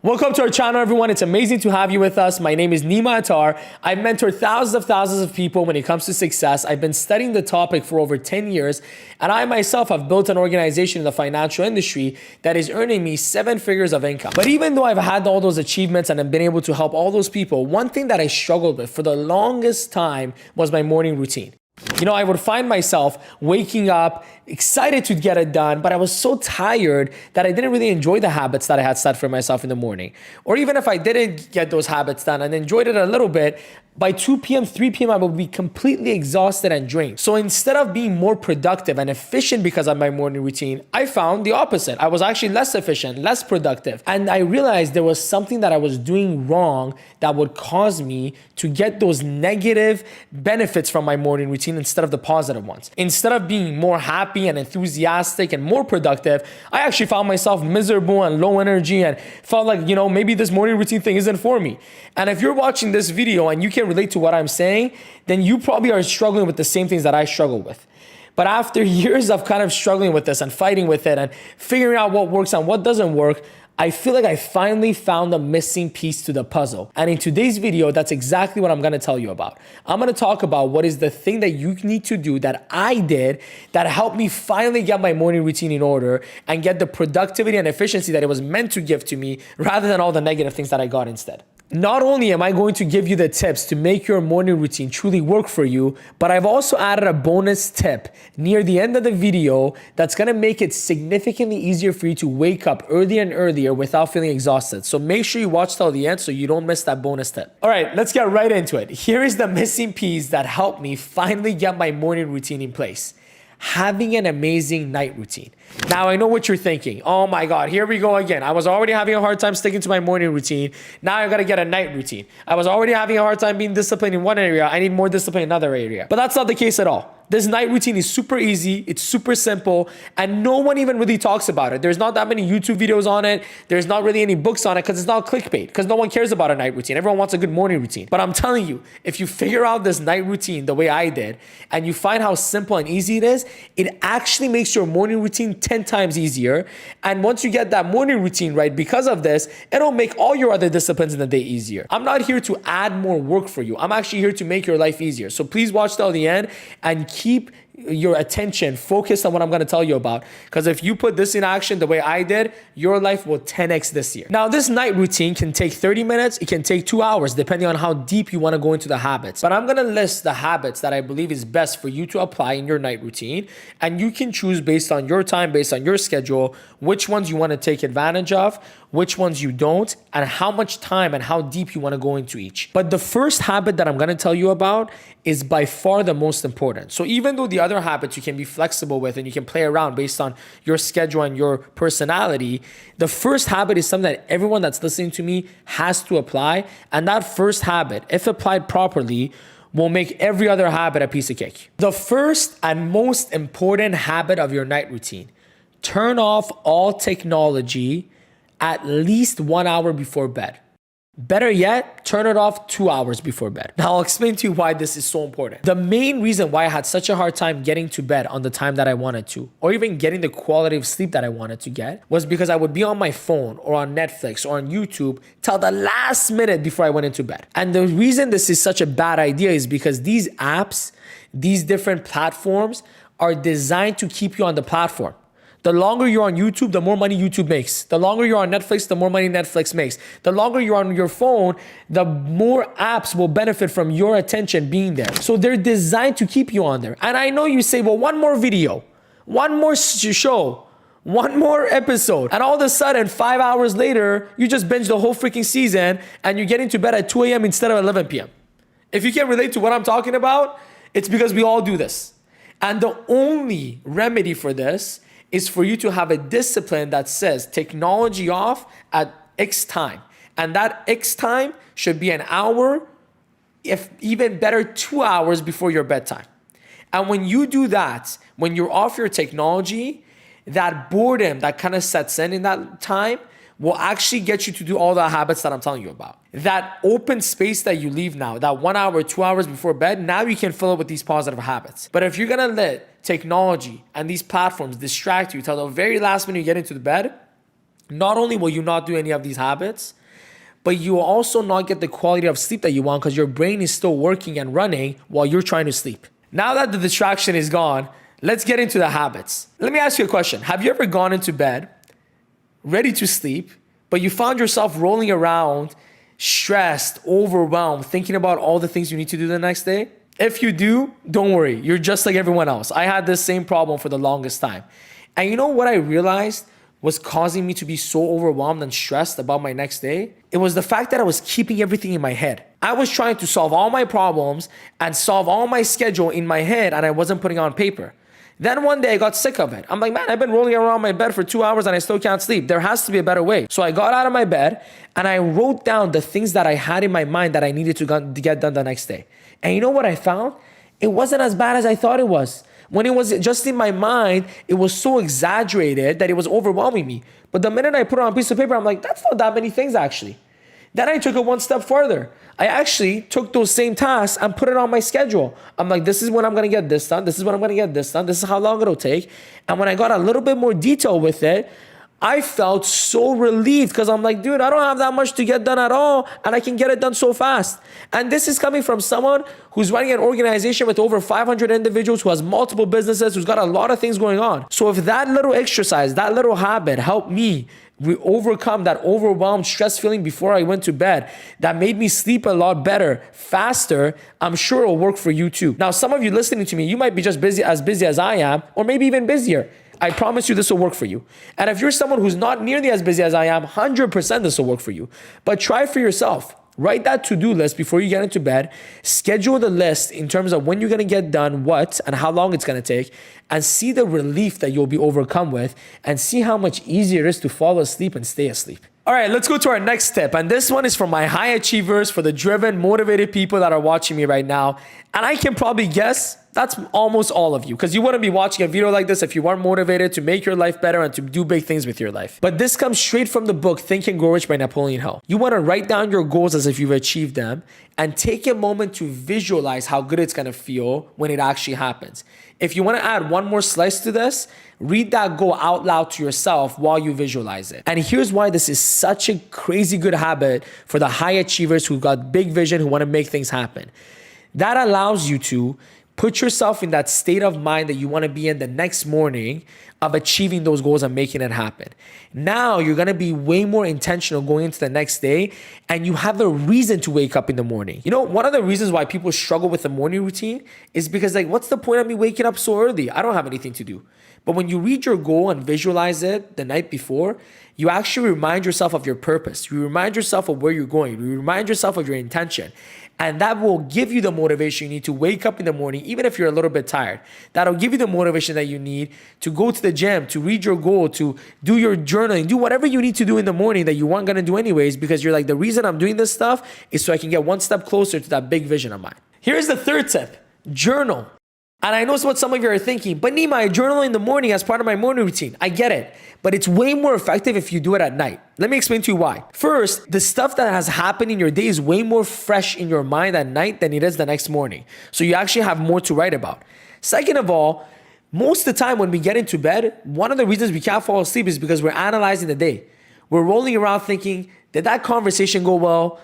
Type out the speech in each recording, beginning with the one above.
Welcome to our channel, everyone. It's amazing to have you with us. My name is Nima Attar. I've mentored thousands of people when it comes to success. I've been studying the topic for over 10 years, and I myself have built an organization in the financial industry that is earning me 7 figures of income. But even though I've had all those achievements and I've been able to help all those people, one thing that I struggled with for the longest time was my morning routine. I would find myself waking up excited to get it done, but I was so tired that I didn't really enjoy the habits that I had set for myself in the morning. Or even if I didn't get those habits done and enjoyed it a little bit, by 2 p.m., 3 p.m., I would be completely exhausted and drained. So instead of being more productive and efficient because of my morning routine, I found the opposite. I was actually less efficient, less productive. And I realized there was something that I was doing wrong that would cause me to get those negative benefits from my morning routine instead of the positive ones. Instead of being more happy and enthusiastic and more productive, I actually found myself miserable and low energy and felt like, maybe this morning routine thing isn't for me. And if you're watching this video and you can relate to what I'm saying, then you probably are struggling with the same things that I struggle with. But after years of kind of struggling with this and fighting with it and figuring out what works and what doesn't work, I feel like I finally found the missing piece to the puzzle. And in today's video, that's exactly what I'm going to tell you about. I'm going to talk about what is the thing that you need to do that I did that helped me finally get my morning routine in order and get the productivity and efficiency that it was meant to give to me rather than all the negative things that I got instead. Not only am I going to give you the tips to make your morning routine truly work for you, but I've also added a bonus tip near the end of the video that's going to make it significantly easier for you to wake up earlier and earlier without feeling exhausted. So make sure you watch till the end so you don't miss that bonus tip. All right, let's get right into it. Here is the missing piece that helped me finally get my morning routine in place. Having an amazing night routine. Now, I know what you're thinking. Oh my God, here we go again. I was already having a hard time sticking to my morning routine. Now I gotta get a night routine. I was already having a hard time being disciplined in one area. I need more discipline in another area. But that's not the case at all. This night routine is super easy. It's super simple. And no one even really talks about it. There's not that many YouTube videos on it. There's not really any books on it because it's not clickbait. Because no one cares about a night routine. Everyone wants a good morning routine. But I'm telling you, if you figure out this night routine the way I did, and you find how simple and easy it is, it actually makes your morning routine 10 times easier. And once you get that morning routine right, because of this, it'll make all your other disciplines in the day easier. I'm not here to add more work for you. I'm actually here to make your life easier. So please watch till the end and keep your attention focused on what I'm going to tell you about. Because if you put this in action the way I did, your life will 10x this year. Now, this night routine can take 30 minutes. It can take 2 hours, depending on how deep you want to go into the habits. But I'm going to list the habits that I believe is best for you to apply in your night routine. And you can choose based on your time, based on your schedule, which ones you want to take advantage of, which ones you don't, and how much time and how deep you want to go into each. But the first habit that I'm going to tell you about is by far the most important. So even though the other habits you can be flexible with and you can play around based on your schedule and your personality, the first habit is something that everyone that's listening to me has to apply. And that first habit, if applied properly, will make every other habit a piece of cake. The first and most important habit of your night routine: turn off all technology at least 1 hour before bed. Better yet, turn it off 2 hours before bed. Now, I'll explain to you why this is so important. The main reason why I had such a hard time getting to bed on the time that I wanted to, or even getting the quality of sleep that I wanted to get, was because I would be on my phone or on Netflix or on YouTube till the last minute before I went into bed. And the reason this is such a bad idea is because these apps, these different platforms are designed to keep you on the platform. The longer you're on YouTube, the more money YouTube makes. The longer you're on Netflix, the more money Netflix makes. The longer you're on your phone, the more apps will benefit from your attention being there. So they're designed to keep you on there. And I know you say, well, one more video, one more show, one more episode. And all of a sudden, 5 hours later, you just binge the whole freaking season and you're getting to bed at 2 a.m. instead of 11 p.m. If you can relate to what I'm talking about, it's because we all do this. And the only remedy for this is for you to have a discipline that says technology off at X time. And that X time should be an hour, if even better, 2 hours before your bedtime. And when you do that, when you're off your technology, that boredom that kind of sets in that time will actually get you to do all the habits that I'm telling you about. That open space that you leave now, that 1 hour, 2 hours before bed, now you can fill it with these positive habits. But if you're gonna let technology and these platforms distract you till the very last minute you get into the bed, not only will you not do any of these habits, but you will also not get the quality of sleep that you want because your brain is still working and running while you're trying to sleep. Now that the distraction is gone, let's get into the habits. Let me ask you a question. Have you ever gone into bed ready to sleep, but you found yourself rolling around, stressed, overwhelmed, thinking about all the things you need to do the next day? If you do, don't worry. You're just like everyone else. I had this same problem for the longest time. And you know what I realized was causing me to be so overwhelmed and stressed about my next day? It was the fact that I was keeping everything in my head. I was trying to solve all my problems and solve all my schedule in my head, and I wasn't putting it on paper. Then one day I got sick of it. I'm like, man, I've been rolling around my bed for 2 hours and I still can't sleep. There has to be a better way. So I got out of my bed and I wrote down the things that I had in my mind that I needed to get done the next day. And you know what I found? It wasn't as bad as I thought it was. When it was just in my mind, it was so exaggerated that it was overwhelming me. But the minute I put it on a piece of paper, I'm like, that's not that many things actually. Then I took it one step further. I actually took those same tasks and put it on my schedule. I'm like, this is when I'm going to get this done. This is when I'm going to get this done. This is how long it'll take. And when I got a little bit more detail with it, I felt so relieved because I'm like, dude, I don't have that much to get done at all, and I can get it done so fast. And this is coming from someone who's running an organization with over 500 individuals, who has multiple businesses, who's got a lot of things going on. So if that little exercise, that little habit helped me overcome that overwhelmed stress feeling before I went to bed, that made me sleep a lot better, faster, I'm sure it'll work for you too. Now, some of you listening to me, you might be just busy as I am, or maybe even busier. I promise you this will work for you. And if you're someone who's not nearly as busy as I am, 100% this will work for you. But try for yourself. Write that to-do list before you get into bed. Schedule the list in terms of when you're going to get done what and how long it's going to take, and see the relief that you'll be overcome with, and see how much easier it is to fall asleep and stay asleep. All right, let's go to our next tip. And this one is for my high achievers, for the driven, motivated people that are watching me right now. And I can probably guess that's almost all of you, because you wouldn't be watching a video like this if you weren't motivated to make your life better and to do big things with your life. But this comes straight from the book Think and Grow Rich by Napoleon Hill. You want to write down your goals as if you've achieved them, and take a moment to visualize how good it's going to feel when it actually happens. If you want to add one more slice to this, read that goal out loud to yourself while you visualize it. And here's why this is such a crazy good habit for the high achievers who've got big vision, who want to make things happen. That allows you to put yourself in that state of mind that you want to be in the next morning of achieving those goals and making it happen. Now you're going to be way more intentional going into the next day, and you have a reason to wake up in the morning. You know, one of the reasons why people struggle with the morning routine is because, like, what's the point of me waking up so early? I don't have anything to do. But when you read your goal and visualize it the night before, you actually remind yourself of your purpose. You remind yourself of where you're going. You remind yourself of your intention. And that will give you the motivation you need to wake up in the morning, even if you're a little bit tired. That'll give you the motivation that you need to go to the gym, to read your goal, to do your journaling, do whatever you need to do in the morning that you weren't going to do anyways, because you're like, the reason I'm doing this stuff is so I can get one step closer to that big vision of mine. Here's the third tip: journal. And I know what some of you are thinking, but Nima, I journal in the morning as part of my morning routine. I get it, but it's way more effective if you do it at night. Let me explain to you why. First, the stuff that has happened in your day is way more fresh in your mind at night than it is the next morning. So you actually have more to write about. Second of all, most of the time when we get into bed, one of the reasons we can't fall asleep is because we're analyzing the day. We're rolling around thinking, did that conversation go well?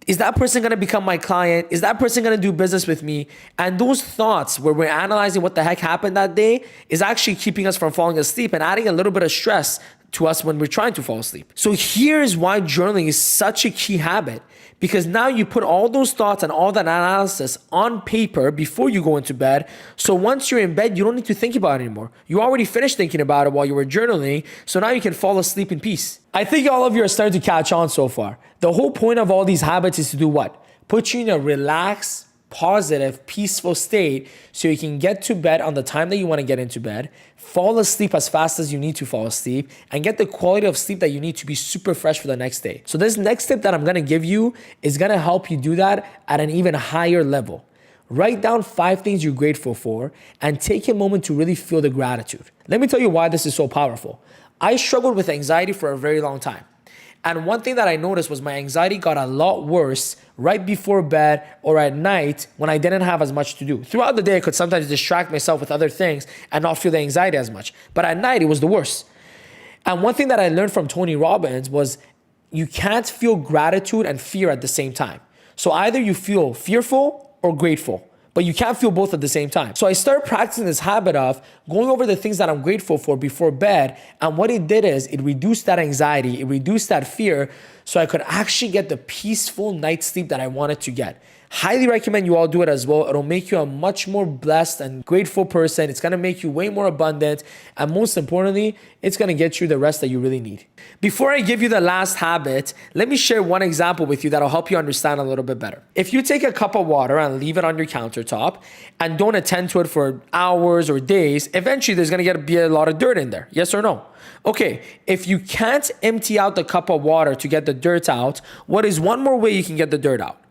Is that person going to become my client? Is that person going to do business with me? And those thoughts where we're analyzing what the heck happened that day is actually keeping us from falling asleep and adding a little bit of stress to us when we're trying to fall asleep. So here's why journaling is such a key habit, because now you put all those thoughts and all that analysis on paper before you go into bed. So once you're in bed, you don't need to think about it anymore. You already finished thinking about it while you were journaling. So now you can fall asleep in peace. I think all of you are starting to catch on so far. The whole point of all these habits is to do what? Put you in a relaxed, positive, peaceful state so you can get to bed on the time that you want to get into bed, fall asleep as fast as you need to fall asleep, and get the quality of sleep that you need to be super fresh for the next day. So this next tip that I'm going to give you is going to help you do that at an even higher level. Write down 5 things you're grateful for and take a moment to really feel the gratitude. Let me tell you why this is so powerful. I struggled with anxiety for a very long time. And one thing that I noticed was my anxiety got a lot worse right before bed or at night when I didn't have as much to do. Throughout the day, I could sometimes distract myself with other things and not feel the anxiety as much. But at night, it was the worst. And one thing that I learned from Tony Robbins was you can't feel gratitude and fear at the same time. So either you feel fearful or grateful, but you can't feel both at the same time. So I started practicing this habit of going over the things that I'm grateful for before bed. And what it did is it reduced that anxiety, it reduced that fear, so I could actually get the peaceful night's sleep that I wanted to get. Highly recommend you all do it as well. It'll make you a much more blessed and grateful person. It's gonna make you way more abundant. And most importantly, it's gonna get you the rest that you really need. Before I give you the last habit, let me share one example with you that'll help you understand a little bit better. If you take a cup of water and leave it on your countertop and don't attend to it for hours or days, eventually there's gonna be a lot of dirt in there. Yes or no? Okay, if you can't empty out the cup of water to get the dirt out, what is one more way you can get the dirt out?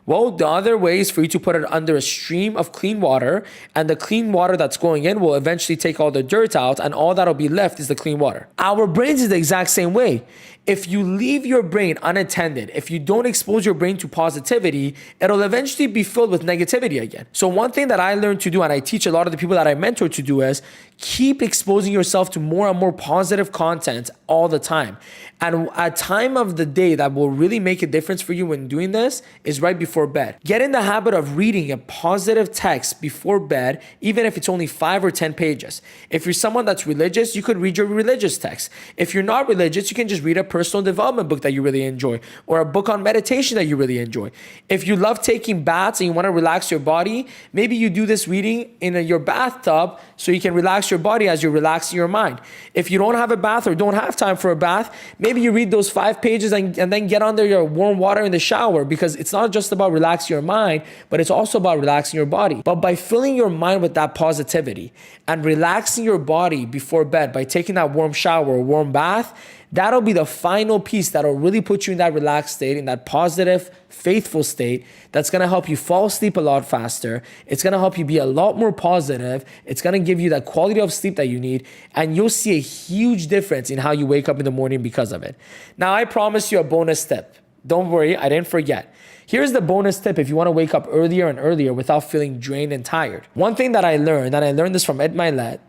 Well, the other way is for you to put it under a stream of clean water, and the clean water that's going in will eventually take all the dirt out, and all that'll be left is the clean water. Our brains is the exact same way. If you leave your brain unattended, if you don't expose your brain to positivity, it'll eventually be filled with negativity again. So one thing that I learned to do, and I teach a lot of the people that I mentor to do, is keep exposing yourself to more and more positive content all the time. And a time of the day that will really make a difference for you when doing this is right before bed. Get in the habit of reading a positive text before bed, even if it's only 5 or 10 pages. If you're someone that's religious, you could read your religious text. If you're not religious, you can just read a personal development book that you really enjoy, or a book on meditation that you really enjoy. If you love taking baths and you want to relax your body, maybe you do this reading in your bathtub so you can relax your body as you're relaxing your mind. If you don't have a bath or don't have time for a bath, maybe you read those 5 pages and then get under your warm water in the shower, because it's not just about relaxing your mind, but it's also about relaxing your body. But by filling your mind with that positivity and relaxing your body before bed by taking that warm shower or warm bath, that'll be the final piece that'll really put you in that relaxed state, in that positive, faithful state that's gonna help you fall asleep a lot faster. It's gonna help you be a lot more positive. It's gonna give you that quality of sleep that you need, and you'll see a huge difference in how you wake up in the morning because of it. Now, I promise you a bonus tip. Don't worry, I didn't forget. Here's the bonus tip if you wanna wake up earlier and earlier without feeling drained and tired. One thing that I learned, and I learned this from Ed Milet,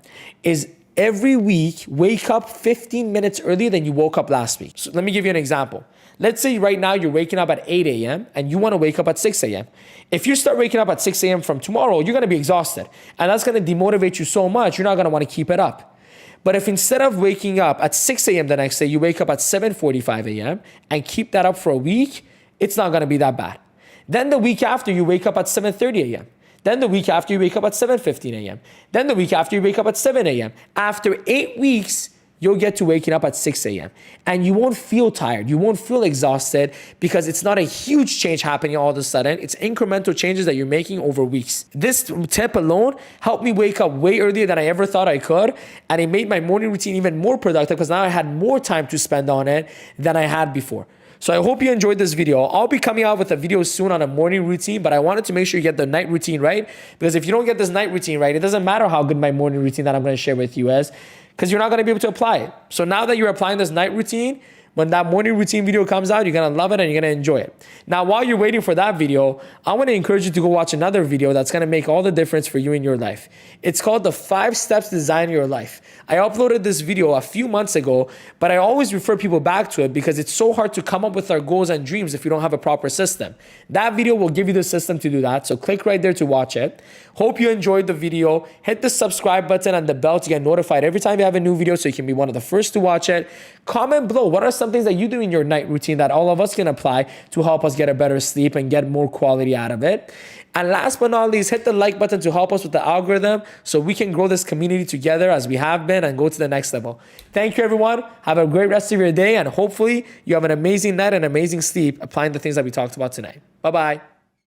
is every week, wake up 15 minutes earlier than you woke up last week. So let me give you an example. Let's say right now you're waking up at 8 a.m. and you want to wake up at 6 a.m. If you start waking up at 6 a.m. from tomorrow, you're going to be exhausted. And that's going to demotivate you so much, you're not going to want to keep it up. But if instead of waking up at 6 a.m. the next day, you wake up at 7:45 a.m. and keep that up for a week, it's not going to be that bad. Then the week after, you wake up at 7:30 a.m. Then the week after, you wake up at 7:15 a.m. Then the week after, you wake up at 7 a.m. After 8 weeks, you'll get to waking up at 6 a.m. And you won't feel tired. You won't feel exhausted, because it's not a huge change happening all of a sudden. It's incremental changes that you're making over weeks. This tip alone helped me wake up way earlier than I ever thought I could. And it made my morning routine even more productive, because now I had more time to spend on it than I had before. So I hope you enjoyed this video. I'll be coming out with a video soon on a morning routine, but I wanted to make sure you get the night routine right, because if you don't get this night routine right, it doesn't matter how good my morning routine that I'm going to share with you is, because you're not going to be able to apply it. So now that you're applying this night routine, when that morning routine video comes out, you're going to love it and you're going to enjoy it. Now, while you're waiting for that video, I want to encourage you to go watch another video that's going to make all the difference for you in your life. It's called the 5 Steps to Design Your Life. I uploaded this video a few months ago, but I always refer people back to it because it's so hard to come up with our goals and dreams if you don't have a proper system. That video will give you the system to do that, so click right there to watch it. Hope you enjoyed the video. Hit the subscribe button and the bell to get notified every time you have a new video so you can be one of the first to watch it. Comment below, what are some things that you do in your night routine that all of us can apply to help us get a better sleep and get more quality out of it. And last but not least, hit the like button to help us with the algorithm so we can grow this community together as we have been and go to the next level. Thank you, everyone. Have a great rest of your day, and hopefully you have an amazing night and amazing sleep applying the things that we talked about tonight. Bye-bye.